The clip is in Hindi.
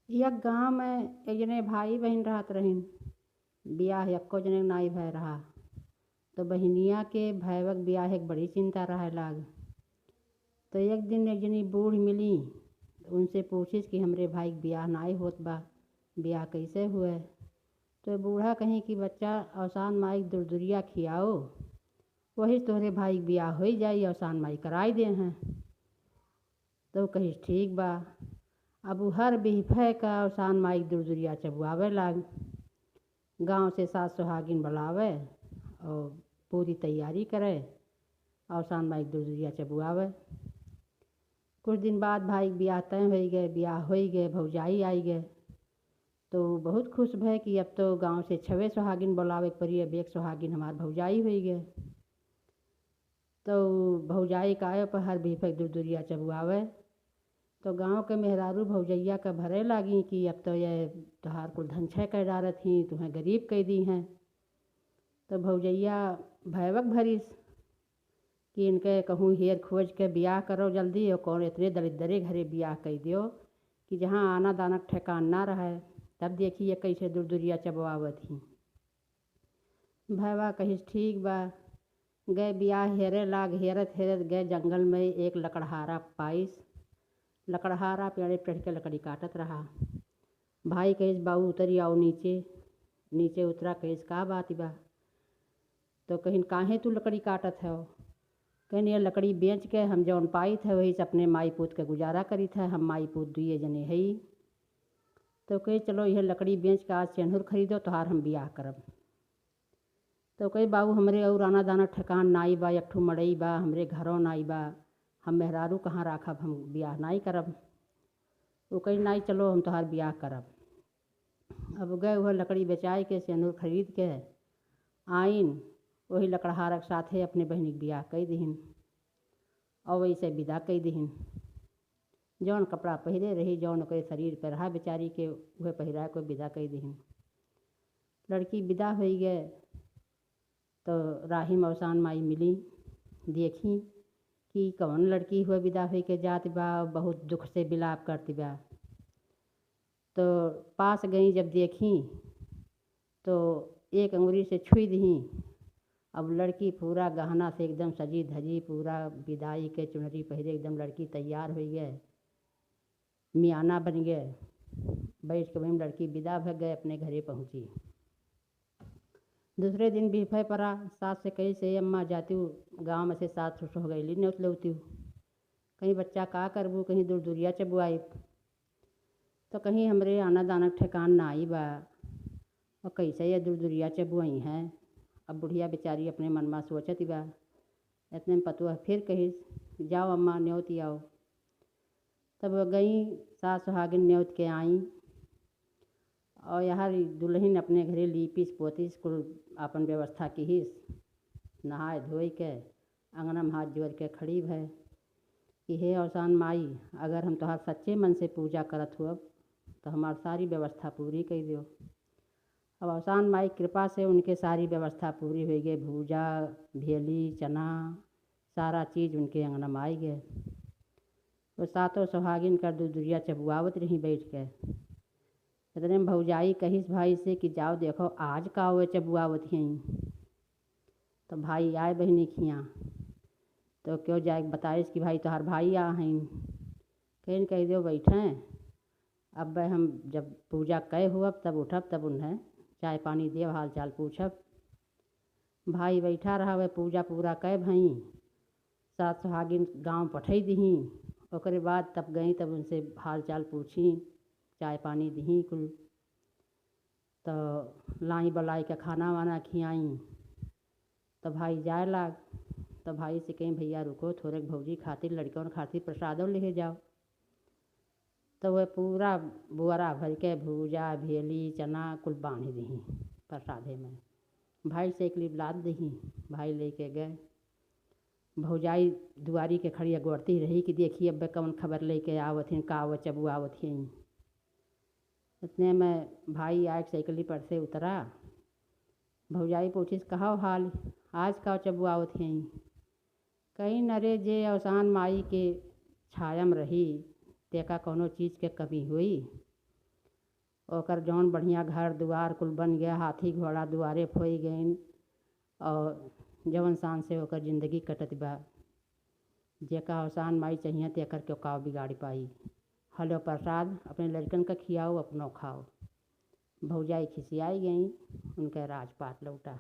यक गाँव में एक जने भाई बहन रहत रहिन। बियाह यक्को जने नाई भय रहा। तो बहिनिया के भैवक बियाह एक बड़ी चिंता रहे लाग। तो एक दिन एक जनी बूढ़ मिली, उनसे पूछिस कि हमरे भाई के बियाह नाई होत बा, बियाह कैसे हुए। तो बूढ़ा कहीं कि बच्चा अवसान माई दुरदुरिया खियाओ, वही तोहरे भाई के बियाह हो जाई, अवसान माई कराई दे हैं। तो कहिस ठीक बा। अब उ हर बिहफे का अवसान माई के दुरदुरिया चबुआवे लाग। गांव से सास सुहागिन बुलावे और पूरी तैयारी करे, अवसान माई के दुरदुरिया चबुआवे। कुछ दिन बाद भाई के बियाह तय हो गए, बियाह हो गए, भौजाई आई गए। तो बहुत खुश भय कि अब तो गांव से 6 सुहागिन बुलावे के पड़ी, अब एक सुहागिन हमार भौजाई हो गए। तो भौजाई का आए पर हर बिहफे दुरदुरिया चबुआवे। तो गांव के मेहरारू भौजैया का भरे लागी कि अब तो ये तोहार कुल धनछय कर डारत ही, तुम्हें गरीब कह दी हैं। तो भौजैया भैवक भरिस कि इनके कहूँ हेर खोज के बियाह करो जल्दी, और कौन इतने दरिद्रे घरे बियाह कह दियो कि जहाँ आना दाना ठेकान ना रहे। तब देखिए कैसे दुरदुरिया चबवावत ही। भैवा कहिस ठीक बा। गए बियाह हेरे लाग, हेरत हेरत गए जंगल में एक लकड़हारा पाइस। लकड़हारा पेड़े चढ़ के लकड़ी काटत रहा। भाई कहिस बाबू उतरी आओ नीचे। नीचे उतरा, कहिस का बात बा। तो कहिन काहे तू लकड़ी काटत है। कहिन ये लकड़ी बेच के हम जौन पाई थे वही से अपने माई पूत के गुजारा करी थे, हम माई पूत दुए जने है। तो कही चलो यह लकड़ी बेच के आज चेन्हुर खरीदो, तोहार हम बियाह करब। तो कही बाबू हमरे और आना दाना ठेकान नाई बा, एक ठू मड़ई बा, हमरे घरों नाई बा, हम मेहरारू कहाँ राखब, हम बियाह नाई करब। वो कही नाई चलो हम तोहार बियाह करब। अब गए वह लकड़ी बेचाए के सेनुर खरीद के आइन, वही लकड़हारा के साथे अपने बहनी के बियाह कई दीहिन और वैसे विदा कई दीहिन। जौन कपड़ा पहिरे रही, जौन ओकरे शरीर पर रहा बेचारी के, वह पहिरा को विदा कई दीहिन। लड़की विदा हो गए तो राही मौसान माई मिली, देखी कि कौन लड़की हुआ विदा हो के जात बा, बहुत दुख से विलाप करती बा। तो पास गई जब देखी तो एक अंगुरी से छुई दी। अब लड़की पूरा गहना से एकदम सजी धजी, पूरा विदाई के चुनरी पहरे एकदम लड़की तैयार हो गए, मियाना बन गए। बैठ के वहीं लड़की विदा भग गए, अपने घरे पहुँची। दूसरे दिन बिफे पड़ा, सास से कही से अम्मा जाती हूँ गाँव में से सास ससुर हो गई न्योत लेती हूँ। कहीं बच्चा का करबू, कहीं दूर दूरिया चबुआई। तो कहीं हमरे आना दाना ठेकान ना आई बा, और कैसे ये दूर दूरिया चबुआई हैं। अब बुढ़िया बेचारी अपने मन में सोचती बा। इतने में पतुआ फिर कही जाओ अम्मा न्योत आओ। तब गई सास सुहागिन न्योत के आई, और यहाँ दुल्हन अपने घरे लीपिस पोतीस कुल अपन व्यवस्था की हिस। नहाए धोई के अंगना में हाथ जोड़ के खड़ी भय कि हे अवसान माई, अगर हम तोहार सच्चे मन से पूजा करत हुआ तो हमारी सारी व्यवस्था पूरी कर दियो। अब अवसान माई कृपा से उनके सारी व्यवस्था पूरी हो गई। भूजा भेली चना सारा चीज़ उनके अंगना में आई गए। तो सातों सुहागिन कर दुरिया चबुआवत रही बैठ के। इतने में भौजाई कहिस भाई से कि जाओ देखो आज का हुए चबुआवत यहीं। तो भाई आए बहनी खियाँ, तो क्यों जाए बताइस कि भाई तोहार भाई आ हैं। कहीं कह दो बैठे, अब हम जब पूजा कह हुआ तब उठब, तब उन्हें चाय पानी देव हाल चाल पूछब। भाई बैठा रहा, वह पूजा पूरा कह भई सात सुहागिन गाँव पठई दही। ओकरे बाद तब गई, तब उनसे हाल चाल पूछी, चाय पानी दी कुल। तो लाई बलाई का खाना वाना खियाई। तो भाई जाए लाग। तो भाई से कहीं भैया रुको, थोड़े भौजी खातिर लड़कों खातिर प्रसादों ले जाओ। तो वह पूरा बुआरा भर के भूजा भेली चना कुल बांध दी प्रसादे में। भाई से एक लिप लाद दी। भाई लेके गए। भौजाई दुआरी के खड़ी अगवड़ती रही कि देखिए अब कौन खबर लेके आवत हैं, का आवत चबू आवत हैं। इतने में भाई आए साइकिली पर से उतरा। भौजाई पूछिस कहो हाल, आज का चबू आवत हैं। कहीं नरे जे अवसान माई के छायम रही, तेका कोनो चीज़ के कमी हुई। ओकर जौन बढ़िया घर दुआर कुल बन गया, हाथी घोड़ा दुआरे फोई गईन और जवन शान से ओकर जिंदगी कटत बा। जेका अवसान माई चाहिए तेकर क्यों काव बिगाड़ी पाई। हलो प्रसाद अपने लड़कन का खियाओ, अपनों खाओ। भौजाई खिसियाई गई, उनका राजपाट लौटा।